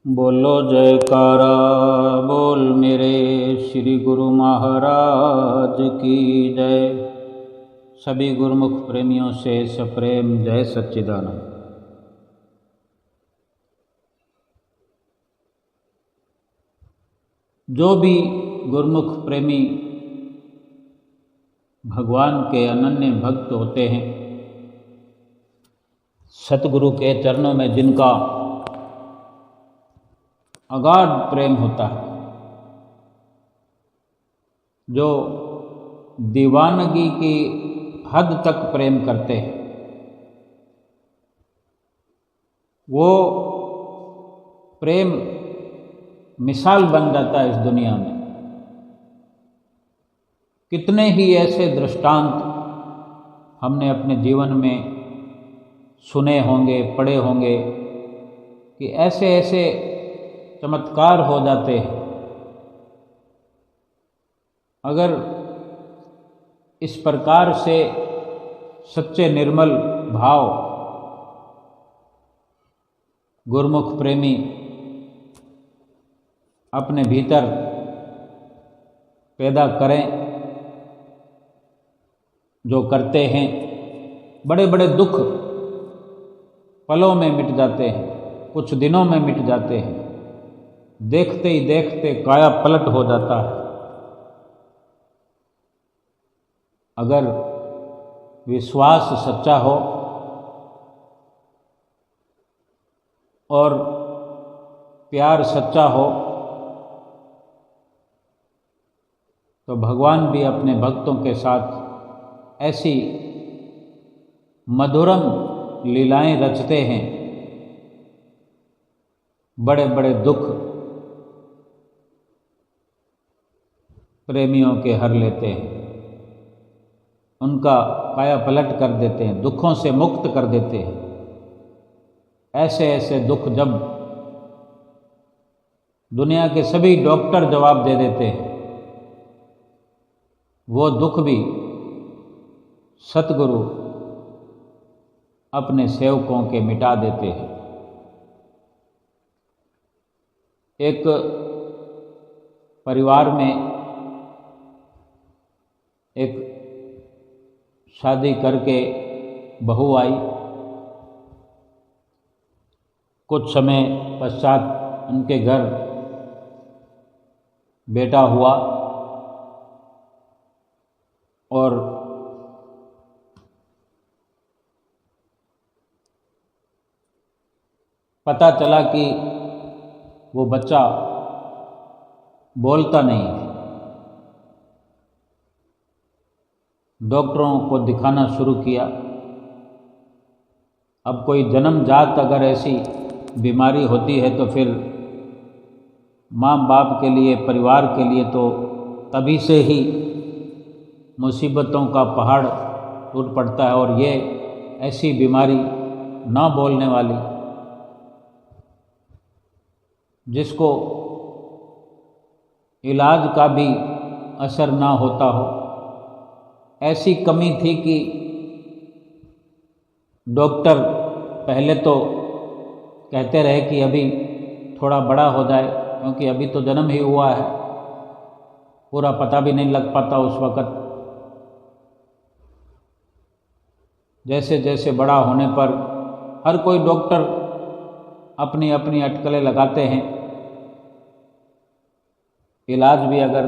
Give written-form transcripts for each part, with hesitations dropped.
बोलो जयकारा बोल मेरे श्री गुरु महाराज की जय। सभी गुरुमुख प्रेमियों से सप्रेम जय सच्चिदानंद। जो भी गुरुमुख प्रेमी भगवान के अनन्य भक्त होते हैं, सतगुरु के चरणों में जिनका अगाध प्रेम होता है, जो दीवानगी की हद तक प्रेम करते हैं, वो प्रेम मिसाल बन जाता है इस दुनिया में। कितने ही ऐसे दृष्टांत हमने अपने जीवन में सुने होंगे, पढ़े होंगे कि ऐसे ऐसे चमत्कार हो जाते हैं। अगर इस प्रकार से सच्चे निर्मल भाव गुरुमुख प्रेमी अपने भीतर पैदा करें, जो करते हैं, बड़े बड़े दुख पलों में मिट जाते हैं, कुछ दिनों में मिट जाते हैं। देखते ही देखते काया पलट हो जाता है। अगर विश्वास सच्चा हो और प्यार सच्चा हो तो भगवान भी अपने भक्तों के साथ ऐसी मधुरम लीलाएं रचते हैं, बड़े बड़े दुख प्रेमियों के हर लेते हैं, उनका काया पलट कर देते हैं, दुखों से मुक्त कर देते हैं। ऐसे ऐसे दुख जब दुनिया के सभी डॉक्टर जवाब दे देते हैं, वो दुख भी सतगुरु अपने सेवकों के मिटा देते हैं। एक परिवार में एक शादी करके बहू आई। कुछ समय पश्चात उनके घर बेटा हुआ और पता चला कि वो बच्चा बोलता नहीं है। डॉक्टरों को दिखाना शुरू किया। अब कोई जन्मजात अगर ऐसी बीमारी होती है तो फिर माँ बाप के लिए, परिवार के लिए तो तभी से ही मुसीबतों का पहाड़ टूट पड़ता है। और ये ऐसी बीमारी ना बोलने वाली, जिसको इलाज का भी असर ना होता हो, ऐसी कमी थी कि डॉक्टर पहले तो कहते रहे कि अभी थोड़ा बड़ा हो जाए, क्योंकि अभी तो जन्म ही हुआ है, पूरा पता भी नहीं लग पाता उस वक़्त। जैसे जैसे बड़ा होने पर हर कोई डॉक्टर अपनी अपनी अटकलें लगाते हैं। इलाज भी अगर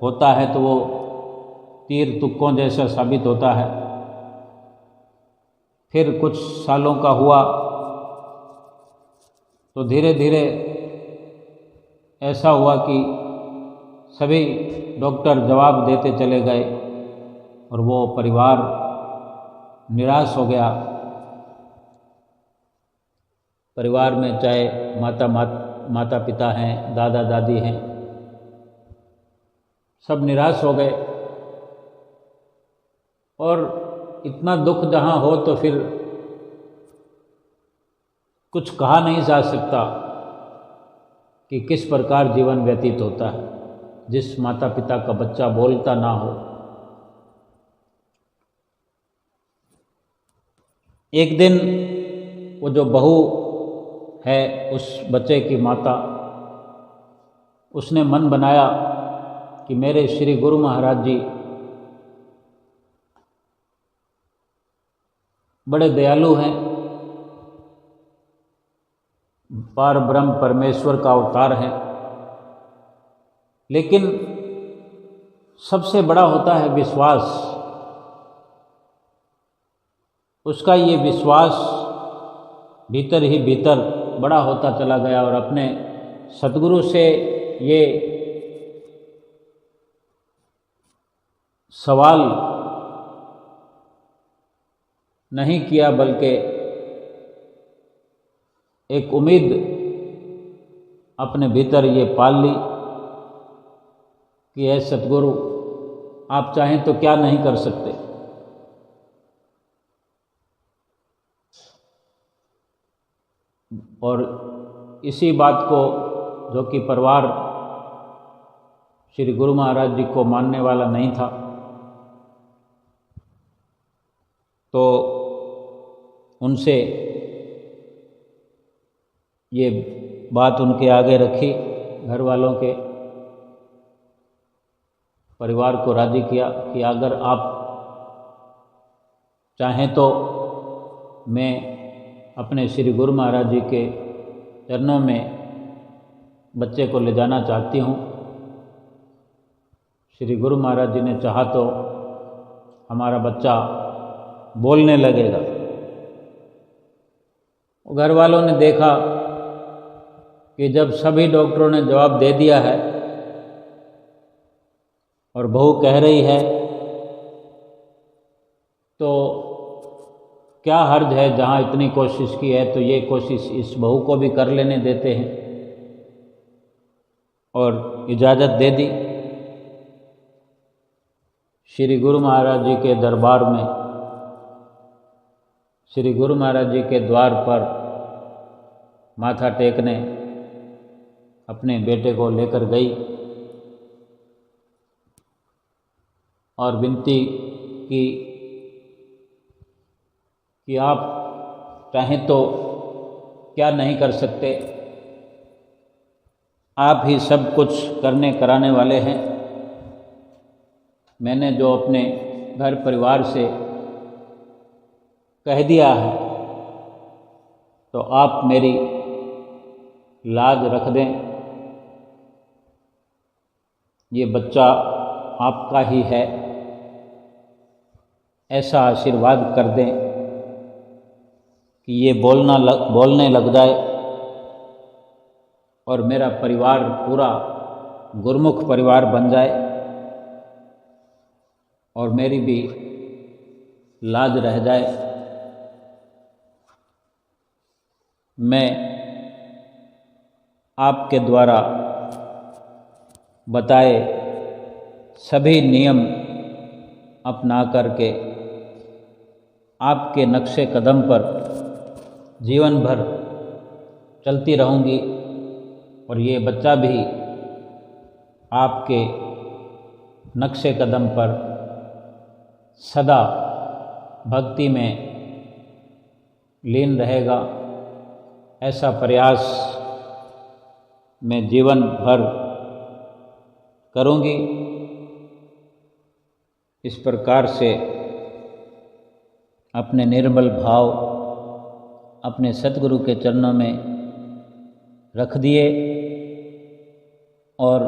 होता है तो वो तीर तुक्कों जैसा साबित होता है। फिर कुछ सालों का हुआ तो धीरे धीरे ऐसा हुआ कि सभी डॉक्टर जवाब देते चले गए और वो परिवार निराश हो गया। परिवार में चाहे माता पिता हैं, दादा दादी हैं, सब निराश हो गए। और इतना दुख जहाँ हो तो फिर कुछ कहा नहीं जा सकता कि किस प्रकार जीवन व्यतीत होता है जिस माता पिता का बच्चा बोलता ना हो। एक दिन वो जो बहू है उस बच्चे की माता, उसने मन बनाया कि मेरे श्री गुरु महाराज जी बड़े दयालु हैं, पार ब्रह्म परमेश्वर का अवतार है, लेकिन सबसे बड़ा होता है विश्वास। उसका ये विश्वास भीतर ही भीतर बड़ा होता चला गया और अपने सद्गुरु से ये सवाल नहीं किया, बल्कि एक उम्मीद अपने भीतर ये पाल ली कि ऐ सतगुरु, आप चाहें तो क्या नहीं कर सकते। और इसी बात को, जो कि परिवार श्री गुरु महाराज जी को मानने वाला नहीं था, तो उनसे ये बात उनके आगे रखी, घर वालों के परिवार को राज़ी किया कि अगर आप चाहें तो मैं अपने श्री गुरु महाराज जी के चरणों में बच्चे को ले जाना चाहती हूँ। श्री गुरु महाराज जी ने चाहा तो हमारा बच्चा बोलने लगेगा। घर वालों ने देखा कि जब सभी डॉक्टरों ने जवाब दे दिया है और बहू कह रही है, तो क्या हर्ज है, जहाँ इतनी कोशिश की है तो ये कोशिश इस बहू को भी कर लेने देते हैं, और इजाज़त दे दी। श्री गुरु महाराज जी के दरबार में, श्री गुरु महाराज जी के द्वार पर माथा टेकने अपने बेटे को लेकर गई और विनती की कि आप चाहें तो क्या नहीं कर सकते, आप ही सब कुछ करने कराने वाले हैं। मैंने जो अपने घर परिवार से कह दिया है, तो आप मेरी लाज रख दें, ये बच्चा आपका ही है, ऐसा आशीर्वाद कर दें कि ये बोलने लग जाए और मेरा परिवार पूरा गुरमुख परिवार बन जाए और मेरी भी लाज रह जाए। मैं आपके द्वारा बताए सभी नियम अपना करके आपके नक्शे कदम पर जीवन भर चलती रहूँगी और ये बच्चा भी आपके नक्शे कदम पर सदा भक्ति में लीन रहेगा। ऐसा प्रयास मैं जीवन भर करूँगी। इस प्रकार से अपने निर्मल भाव अपने सतगुरु के चरणों में रख दिए और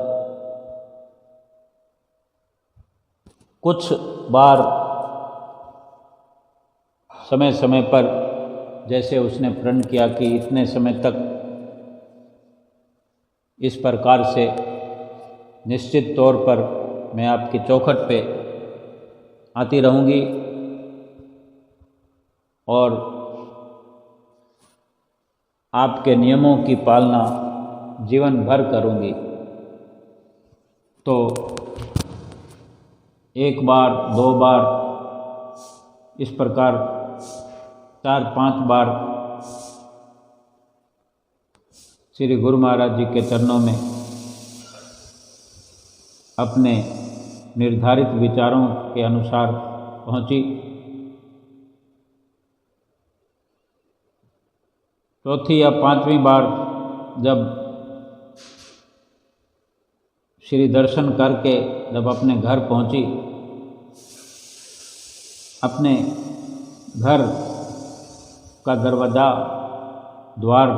कुछ बार समय समय पर, जैसे उसने प्रण किया कि इतने समय तक इस प्रकार से निश्चित तौर पर मैं आपकी चौखट पे आती रहूँगी और आपके नियमों की पालना जीवन भर करूँगी। तो एक बार, दो बार, इस प्रकार 4-5 बार श्री गुरु महाराज जी के चरणों में अपने निर्धारित विचारों के अनुसार पहुँची। चौथी या पांचवी बार जब श्री दर्शन करके जब अपने घर पहुंची, अपने घर का दरवाज़ा द्वार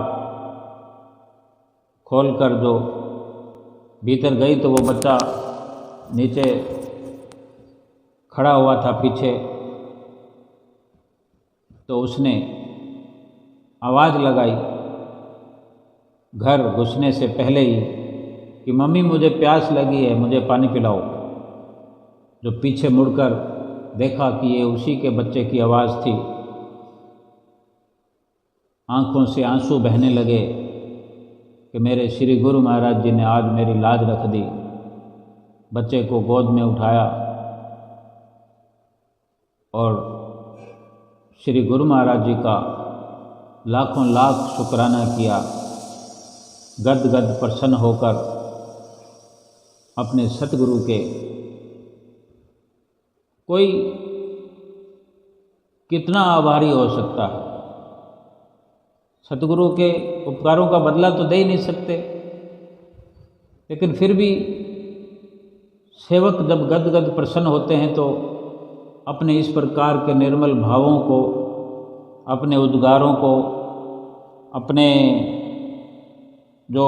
खोलकर जो भीतर गई तो वो बच्चा नीचे खड़ा हुआ था पीछे। तो उसने आवाज़ लगाई घर घुसने से पहले ही कि मम्मी मुझे प्यास लगी है, मुझे पानी पिलाओ। जो पीछे मुड़कर देखा कि ये उसी के बच्चे की आवाज़ थी। आंखों से आंसू बहने लगे कि मेरे श्री गुरु महाराज जी ने आज मेरी लाज रख दी। बच्चे को गोद में उठाया और श्री गुरु महाराज जी का लाखों लाख शुक्राना किया। गद गद प्रसन्न होकर अपने सतगुरु के, कोई कितना आभारी हो सकता है। सतगुरु के उपकारों का बदला तो दे ही नहीं सकते, लेकिन फिर भी सेवक जब गद गद प्रसन्न होते हैं तो अपने इस प्रकार के निर्मल भावों को, अपने उद्गारों को, अपने जो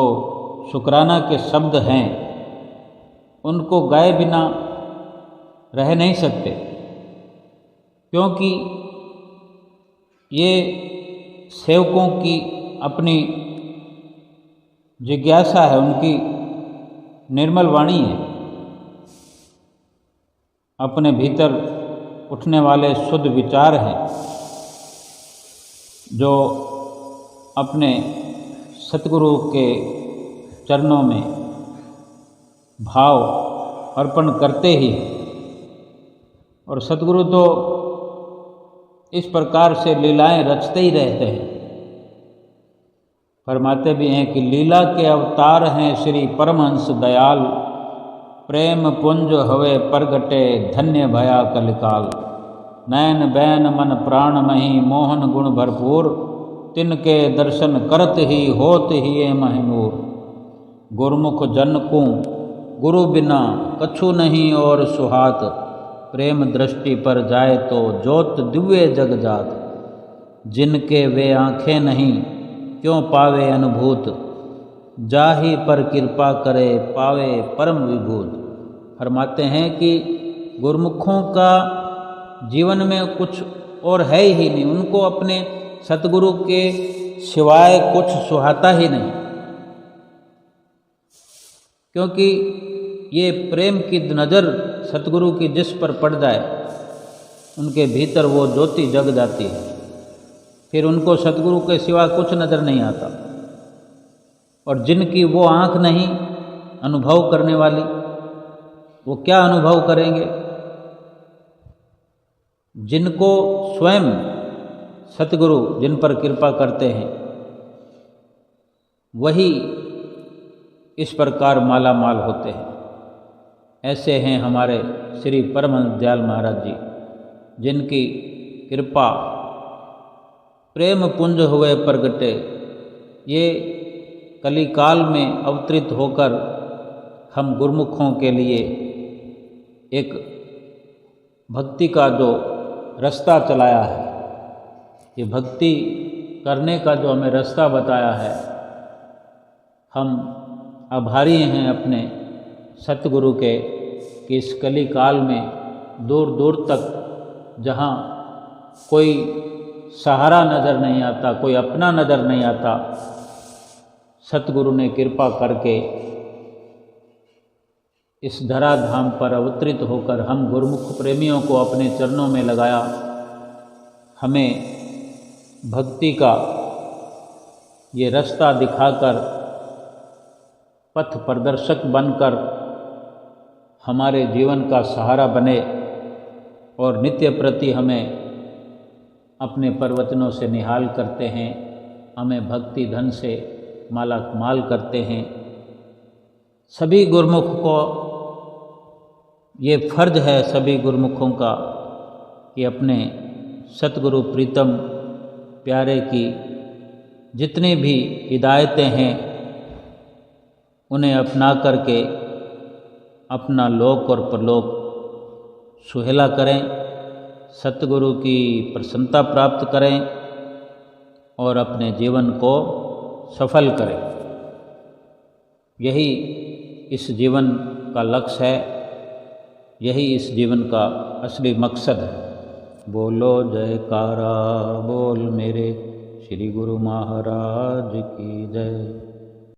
शुक्राना के शब्द हैं उनको गाए बिना रह नहीं सकते, क्योंकि ये सेवकों की अपनी जिज्ञासा है, उनकी निर्मल वाणी है। अपने भीतर उठने वाले शुद्ध विचार हैं जो अपने सतगुरु के चरणों में भाव अर्पण करते ही। और सतगुरु तो इस प्रकार से लीलाएं रचते ही रहते हैं। फरमाते भी हैं कि लीला के अवतार हैं श्री परमहंस दयाल, प्रेम पुंज हवे प्रगटे धन्य भया कलिकाल। नैन बैन मन प्राण मही मोहन गुण भरपूर, तिनके दर्शन करत ही होत ही ए महिमूर। गुरमुख जन को गुरु बिना कछु नहीं और सुहात, प्रेम दृष्टि पर जाए तो ज्योत दिव्य जग जात। जिनके वे आँखें नहीं क्यों पावे अनुभूत, जाहि पर कृपा करे पावे परम विभूत। फरमाते हैं कि गुरमुखों का जीवन में कुछ और है ही नहीं, उनको अपने सतगुरु के सिवाय कुछ सुहाता ही नहीं, क्योंकि ये प्रेम की नज़र सतगुरु की जिस पर पड़ जाए उनके भीतर वो ज्योति जग जाती है। फिर उनको सतगुरु के सिवा कुछ नज़र नहीं आता। और जिनकी वो आँख नहीं अनुभव करने वाली, वो क्या अनुभव करेंगे? जिनको स्वयं सतगुरु जिन पर कृपा करते हैं वही इस प्रकार माला माल होते हैं। ऐसे हैं हमारे श्री परमहंस दयाल महाराज जी, जिनकी कृपा प्रेम पुंज हुए प्रगटे। ये कलिकाल में अवतरित होकर हम गुरुमुखों के लिए एक भक्ति का जो रास्ता चलाया है, ये भक्ति करने का जो हमें रास्ता बताया है, हम आभारी हैं अपने सतगुरु के कि इस कली काल में दूर दूर तक जहाँ कोई सहारा नज़र नहीं आता, कोई अपना नज़र नहीं आता, सतगुरु ने कृपा करके इस धराधाम पर अवतरित होकर हम गुरुमुख प्रेमियों को अपने चरणों में लगाया। हमें भक्ति का ये रास्ता दिखाकर, पथ प्रदर्शक बनकर हमारे जीवन का सहारा बने और नित्य प्रति हमें अपने प्रवचनों से निहाल करते हैं, हमें भक्ति धन से माला माल करते हैं। सभी गुरुमुख को ये फर्ज है, सभी गुरुमुखों का, कि अपने सतगुरु प्रीतम प्यारे की जितनी भी हिदायतें हैं उन्हें अपना करके अपना लोक और परलोक सुहेला करें, सतगुरु की प्रसन्नता प्राप्त करें और अपने जीवन को सफल करें। यही इस जीवन का लक्ष्य है, यही इस जीवन का असली मकसद है। बोलो जयकारा बोल मेरे श्री गुरु महाराज की जय।